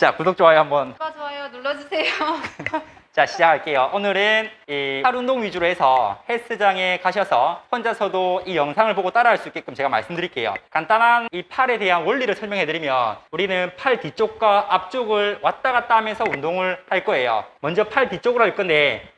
자, 구독, 좋아요 한번. 좋아요 눌러주세요. 자, 시작할게요. 오늘은 이 팔 운동 위주로 해서 헬스장에 가셔서 혼자서도 이 영상을 보고 따라할 수 있게끔 제가 말씀드릴게요. 간단한 이 팔에 대한 원리를 설명해 드리면 우리는 팔 뒤쪽과 앞쪽을 왔다 갔다 하면서 운동을 할 거예요. 먼저 팔 뒤쪽으로 할 건데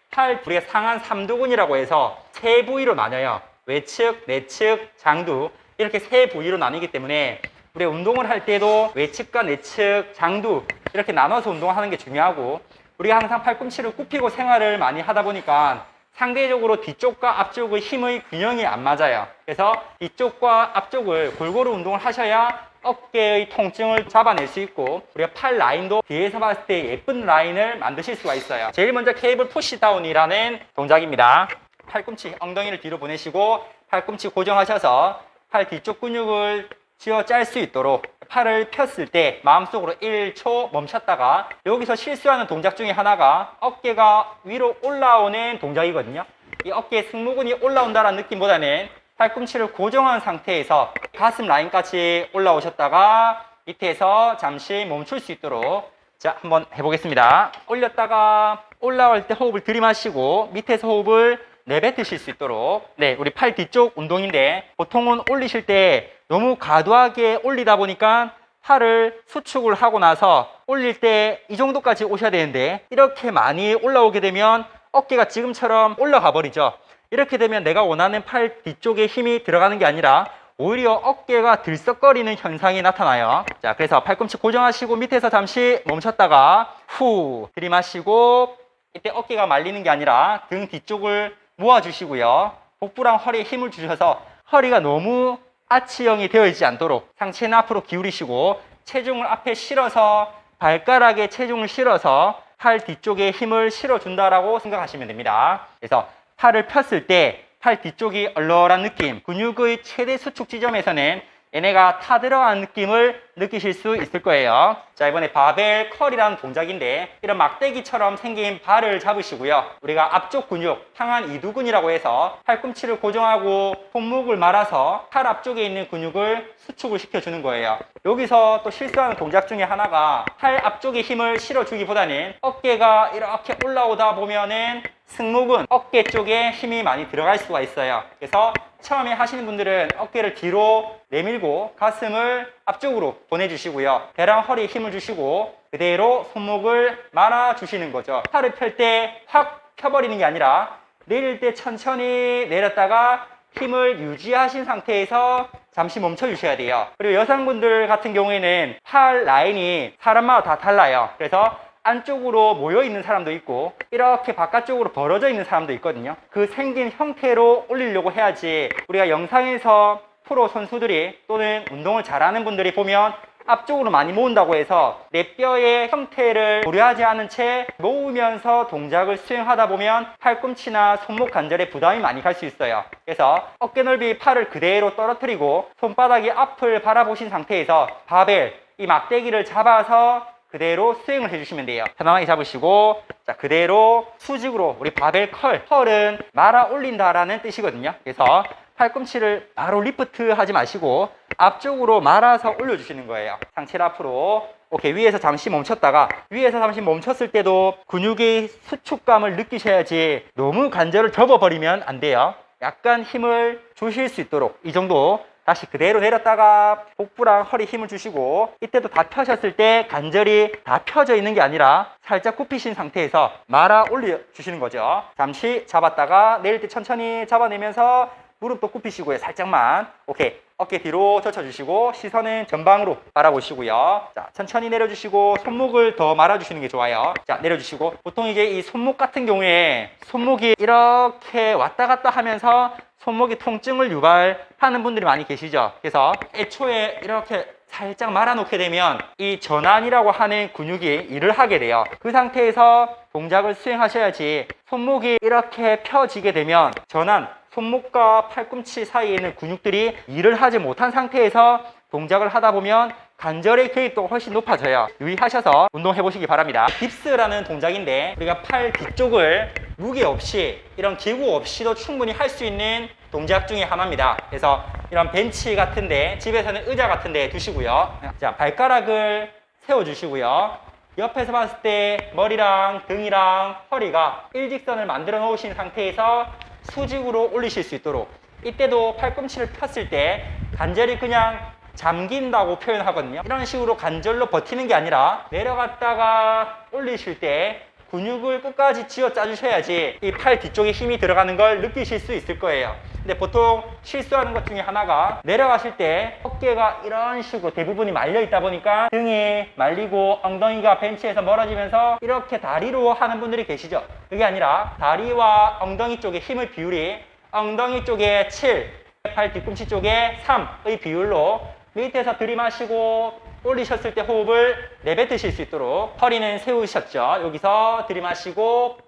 우리가 상한 삼두근이라고 해서 세 부위로 나뉘어요. 외측, 내측, 장두 이렇게 세 부위로 나뉘기 때문에 우리가 운동을 할 때도 외측과 내측, 장두 이렇게 나눠서 운동하는 게 중요하고, 우리가 항상 팔꿈치를 굽히고 생활을 많이 하다 보니까 상대적으로 뒤쪽과 앞쪽의 힘의 균형이 안 맞아요. 그래서 뒤쪽과 앞쪽을 골고루 운동을 하셔야 어깨의 통증을 잡아낼 수 있고, 우리가 팔 라인도 뒤에서 봤을 때 예쁜 라인을 만드실 수가 있어요. 제일 먼저 케이블 푸시다운이라는 동작입니다. 팔꿈치, 엉덩이를 뒤로 보내시고 팔꿈치 고정하셔서 팔 뒤쪽 근육을 쥐어 짤 수 있도록 팔을 폈을 때 마음속으로 1초 멈췄다가, 여기서 실수하는 동작 중에 하나가 어깨가 위로 올라오는 동작이거든요. 이 어깨 승모근이 올라온다는 느낌보다는 팔꿈치를 고정한 상태에서 가슴 라인까지 올라오셨다가 밑에서 잠시 멈출 수 있도록, 자, 한번 해보겠습니다. 올렸다가 올라올 때 호흡을 들이마시고 밑에서 호흡을 내뱉으실 수 있도록. 네, 우리 팔 뒤쪽 운동인데 보통은 올리실 때 너무 과도하게 올리다 보니까 팔을 수축을 하고 나서 올릴 때 이 정도까지 오셔야 되는데, 이렇게 많이 올라오게 되면 어깨가 지금처럼 올라가 버리죠. 이렇게 되면 내가 원하는 팔 뒤쪽에 힘이 들어가는 게 아니라 오히려 어깨가 들썩거리는 현상이 나타나요. 자, 그래서 팔꿈치 고정하시고 밑에서 잠시 멈췄다가 후 들이마시고, 이때 어깨가 말리는 게 아니라 등 뒤쪽을 모아주시고요. 복부랑 허리에 힘을 주셔서 허리가 너무 아치형이 되어 있지 않도록 상체는 앞으로 기울이시고 체중을 앞에 실어서, 발가락에 체중을 실어서 팔 뒤쪽에 힘을 실어준다라고 생각하시면 됩니다. 그래서 팔을 폈을 때 팔 뒤쪽이 얼얼한 느낌, 근육의 최대 수축 지점에서는 얘네가 타들어가는 느낌을 느끼실 수 있을 거예요. 자, 이번에 바벨 컬이라는 동작인데, 이런 막대기처럼 생긴 발을 잡으시고요. 우리가 앞쪽 근육, 상한 이두근이라고 해서 팔꿈치를 고정하고 손목을 말아서 팔 앞쪽에 있는 근육을 수축을 시켜주는 거예요. 여기서 또 실수하는 동작 중에 하나가 팔 앞쪽에 힘을 실어주기보다는 어깨가 이렇게 올라오다 보면은 승모근, 어깨 쪽에 힘이 많이 들어갈 수가 있어요. 그래서 처음에 하시는 분들은 어깨를 뒤로 내밀고 가슴을 앞쪽으로 보내주시고요. 배랑 허리에 힘을 주시고 그대로 손목을 말아주시는 거죠. 팔을 펼 때 확 펴버리는 게 아니라 내릴 때 천천히 내렸다가 힘을 유지하신 상태에서 잠시 멈춰 주셔야 돼요. 그리고 여성분들 같은 경우에는 팔 라인이 사람마다 다 달라요. 그래서 안쪽으로 모여 있는 사람도 있고 이렇게 바깥쪽으로 벌어져 있는 사람도 있거든요. 그 생긴 형태로 올리려고 해야지, 우리가 영상에서 프로 선수들이 또는 운동을 잘하는 분들이 보면 앞쪽으로 많이 모은다고 해서 내 뼈의 형태를 고려하지 않은 채 모으면서 동작을 수행하다 보면 팔꿈치나 손목 관절에 부담이 많이 갈 수 있어요. 그래서 어깨 넓이 팔을 그대로 떨어뜨리고 손바닥이 앞을 바라보신 상태에서 바벨, 이 막대기를 잡아서 그대로 수행을 해주시면 돼요. 편안하게 잡으시고, 자, 그대로 수직으로, 우리 바벨 컬은 말아 올린다라는 뜻이거든요. 그래서 팔꿈치를 바로 리프트 하지 마시고 앞쪽으로 말아서 올려주시는 거예요. 상체를 앞으로. 오케이, 위에서 잠시 멈췄다가, 위에서 잠시 멈췄을 때도 근육의 수축감을 느끼셔야지 너무 관절을 접어버리면 안 돼요. 약간 힘을 주실 수 있도록 이 정도. 다시 그대로 내렸다가 복부랑 허리 힘을 주시고, 이때도 다 펴셨을 때 관절이 다 펴져 있는 게 아니라 살짝 굽히신 상태에서 말아 올려주시는 거죠. 잠시 잡았다가 내릴 때 천천히 잡아내면서 무릎도 굽히시고요. 살짝만. 오케이, 어깨 뒤로 젖혀주시고 시선은 전방으로 바라보시고요. 자, 천천히 내려주시고 손목을 더 말아주시는 게 좋아요. 자, 내려주시고, 보통 이제 이 손목 같은 경우에 손목이 이렇게 왔다 갔다 하면서 손목이 통증을 유발하는 분들이 많이 계시죠. 그래서 애초에 이렇게 살짝 말아놓게 되면 이 전환이라고 하는 근육이 일을 하게 돼요. 그 상태에서 동작을 수행하셔야지, 손목이 이렇게 펴지게 되면 전환, 손목과 팔꿈치 사이에 있는 근육들이 일을 하지 못한 상태에서 동작을 하다 보면 관절의 개입도가 훨씬 높아져요. 유의하셔서 운동해 보시기 바랍니다. 딥스라는 동작인데, 우리가 팔 뒤쪽을 무게 없이, 이런 기구 없이도 충분히 할 수 있는 동작 중에 하나입니다. 그래서 이런 벤치 같은데, 집에서는 의자 같은데 두시고요. 자, 발가락을 세워주시고요. 옆에서 봤을 때 머리랑 등이랑 허리가 일직선을 만들어 놓으신 상태에서 수직으로 올리실 수 있도록, 이때도 팔꿈치를 폈을 때 관절이 그냥 잠긴다고 표현하거든요. 이런 식으로 관절로 버티는 게 아니라 내려갔다가 올리실 때 근육을 끝까지 쥐어 짜주셔야지 이 팔 뒤쪽에 힘이 들어가는 걸 느끼실 수 있을 거예요. 근데 보통 실수하는 것 중에 하나가 내려가실 때 어깨가 이런 식으로 대부분이 말려 있다 보니까 등이 말리고 엉덩이가 벤치에서 멀어지면서 이렇게 다리로 하는 분들이 계시죠. 그게 아니라 다리와 엉덩이 쪽의 힘의 비율이 엉덩이 쪽에 7, 팔 뒤꿈치 쪽에 3의 비율로 밑에서 들이마시고 올리셨을 때 호흡을 내뱉으실 수 있도록 허리는 세우셨죠. 여기서 들이마시고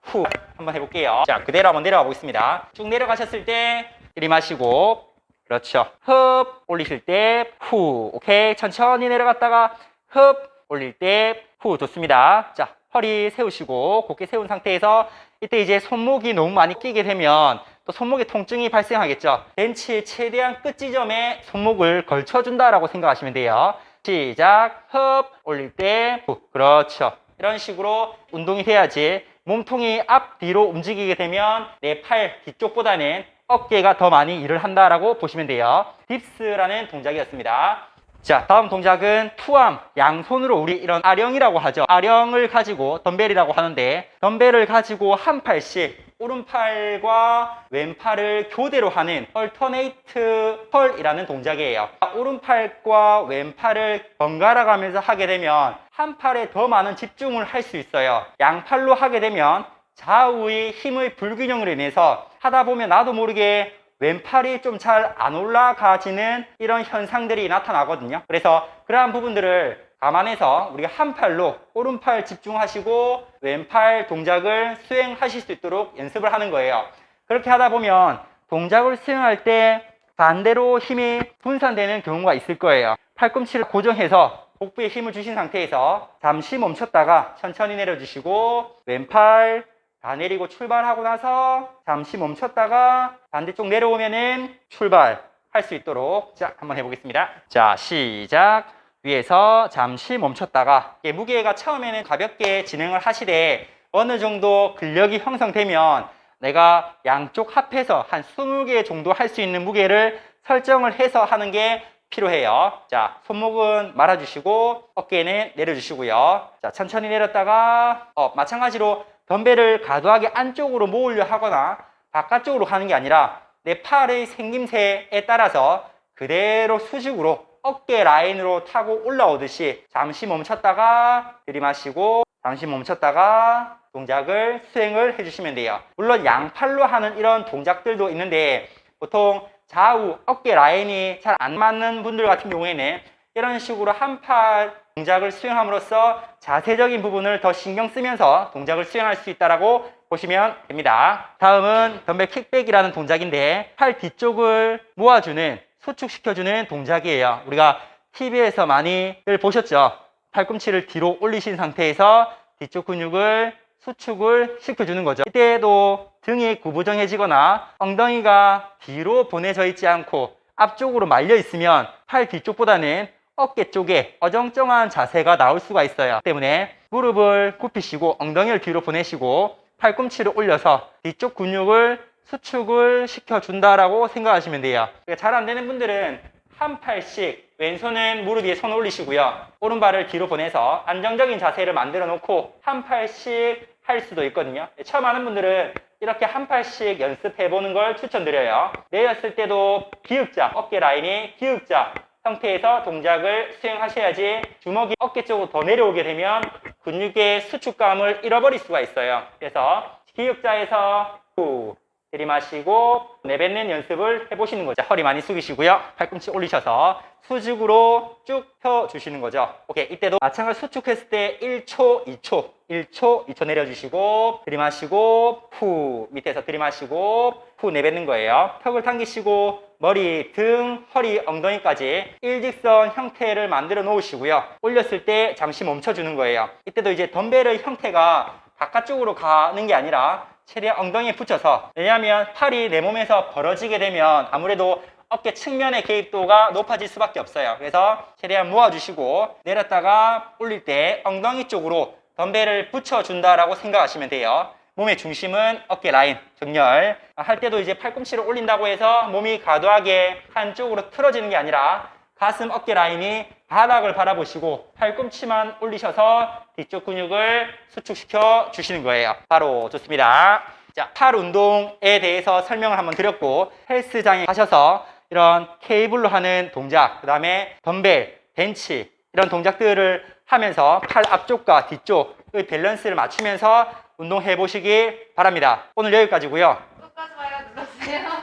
후 한번 해볼게요. 자, 그대로 한번 내려가 보겠습니다. 쭉 내려가셨을 때 들이마시고, 그렇죠. 흡 올리실 때 후. 오케이. 천천히 내려갔다가 흡 올릴 때 후. 좋습니다. 자, 허리 세우시고 곧게 세운 상태에서 이때 이제 손목이 너무 많이 끼게 되면 또 손목에 통증이 발생하겠죠. 벤치의 최대한 끝 지점에 손목을 걸쳐준다라고 생각하시면 돼요. 시작. 흡 올릴 때 후. 그렇죠. 이런 식으로 운동이 돼야지 몸통이 앞뒤로 움직이게 되면 내 팔 뒤쪽보다는 어깨가 더 많이 일을 한다라고 보시면 돼요. 딥스라는 동작이었습니다. 자, 다음 동작은 투암, 양손으로 우리 이런 아령이라고 하죠. 아령을 가지고 덤벨이라고 하는데, 덤벨을 가지고 한 팔씩 오른팔과 왼팔을 교대로 하는 얼터네이트 컬이라는 동작이에요. 오른팔과 왼팔을 번갈아 가면서 하게 되면 한 팔에 더 많은 집중을 할 수 있어요. 양팔로 하게 되면 좌우의 힘의 불균형으로 인해서 하다 보면 나도 모르게 왼팔이 좀 잘 안 올라가지는 이런 현상들이 나타나거든요. 그래서 그러한 부분들을 감안해서 우리가 한 팔로 오른팔 집중하시고 왼팔 동작을 수행하실 수 있도록 연습을 하는 거예요. 그렇게 하다 보면 동작을 수행할 때 반대로 힘이 분산되는 경우가 있을 거예요. 팔꿈치를 고정해서 복부에 힘을 주신 상태에서 잠시 멈췄다가 천천히 내려주시고, 왼팔 다 내리고 출발하고 나서 잠시 멈췄다가 반대쪽 내려오면은 출발할 수 있도록, 자, 한번 해보겠습니다. 자, 시작. 위에서 잠시 멈췄다가, 무게가 처음에는 가볍게 진행을 하시되 어느 정도 근력이 형성되면 내가 양쪽 합해서 한 20개 정도 할 수 있는 무게를 설정을 해서 하는 게 필요해요. 자, 손목은 말아주시고 어깨는 내려주시고요. 자, 천천히 내렸다가 마찬가지로 덤벨을 과도하게 안쪽으로 모으려 하거나 바깥쪽으로 가는 게 아니라 내 팔의 생김새에 따라서 그대로 수직으로 어깨 라인으로 타고 올라오듯이 잠시 멈췄다가 들이마시고 잠시 멈췄다가 동작을 수행을 해주시면 돼요. 물론 양팔로 하는 이런 동작들도 있는데 보통 좌우 어깨 라인이 잘 안 맞는 분들 같은 경우에는 이런 식으로 한 팔 동작을 수행함으로써 자세적인 부분을 더 신경 쓰면서 동작을 수행할 수 있다고 보시면 됩니다. 다음은 덤벨 킥백이라는 동작인데 팔 뒤쪽을 모아주는, 수축시켜주는 동작이에요. 우리가 TV에서 많이들 보셨죠? 팔꿈치를 뒤로 올리신 상태에서 뒤쪽 근육을 수축을 시켜주는 거죠. 이때도 등이 구부정해지거나 엉덩이가 뒤로 보내져 있지 않고 앞쪽으로 말려 있으면 팔 뒤쪽보다는 어깨 쪽에 어정쩡한 자세가 나올 수가 있어요. 때문에 무릎을 굽히시고 엉덩이를 뒤로 보내시고 팔꿈치를 올려서 뒤쪽 근육을 수축을 시켜준다라고 생각하시면 돼요. 잘 안 되는 분들은 한 팔씩 왼손은 무릎 위에 손을 올리시고요. 오른발을 뒤로 보내서 안정적인 자세를 만들어 놓고 한 팔씩 할 수도 있거든요. 처음 하는 분들은 이렇게 한 팔씩 연습해 보는 걸 추천드려요. 내렸을 때도 기역자, 어깨 라인이 기역자 상태에서 동작을 수행하셔야지 주먹이 어깨 쪽으로 더 내려오게 되면 근육의 수축감을 잃어버릴 수가 있어요. 그래서 기역자에서 후 들이마시고 내뱉는 연습을 해보시는 거죠. 허리 많이 숙이시고요. 팔꿈치 올리셔서 수직으로 쭉 펴주시는 거죠. 오케이. 이때도 마찬가지로 수축했을 때 1초, 2초, 1초, 2초 내려주시고 들이마시고 후 밑에서 들이마시고 후 내뱉는 거예요. 턱을 당기시고 머리, 등, 허리, 엉덩이까지 일직선 형태를 만들어 놓으시고요. 올렸을 때 잠시 멈춰주는 거예요. 이때도 이제 덤벨의 형태가 바깥쪽으로 가는 게 아니라 최대한 엉덩이에 붙여서, 왜냐하면 팔이 내 몸에서 벌어지게 되면 아무래도 어깨 측면의 개입도가 높아질 수밖에 없어요. 그래서 최대한 모아주시고 내렸다가 올릴 때 엉덩이 쪽으로 덤벨을 붙여준다라고 생각하시면 돼요. 몸의 중심은 어깨 라인, 정렬. 할 때도 이제 팔꿈치를 올린다고 해서 몸이 과도하게 한쪽으로 틀어지는 게 아니라 가슴 어깨 라인이 바닥을 바라보시고 팔꿈치만 올리셔서 뒤쪽 근육을 수축시켜 주시는 거예요. 바로 좋습니다. 자, 팔 운동에 대해서 설명을 한번 드렸고 헬스장에 가셔서 이런 케이블로 하는 동작, 그 다음에 덤벨, 벤치 이런 동작들을 하면서 팔 앞쪽과 뒤쪽의 밸런스를 맞추면서 운동해 보시길 바랍니다. 오늘 여기까지고요.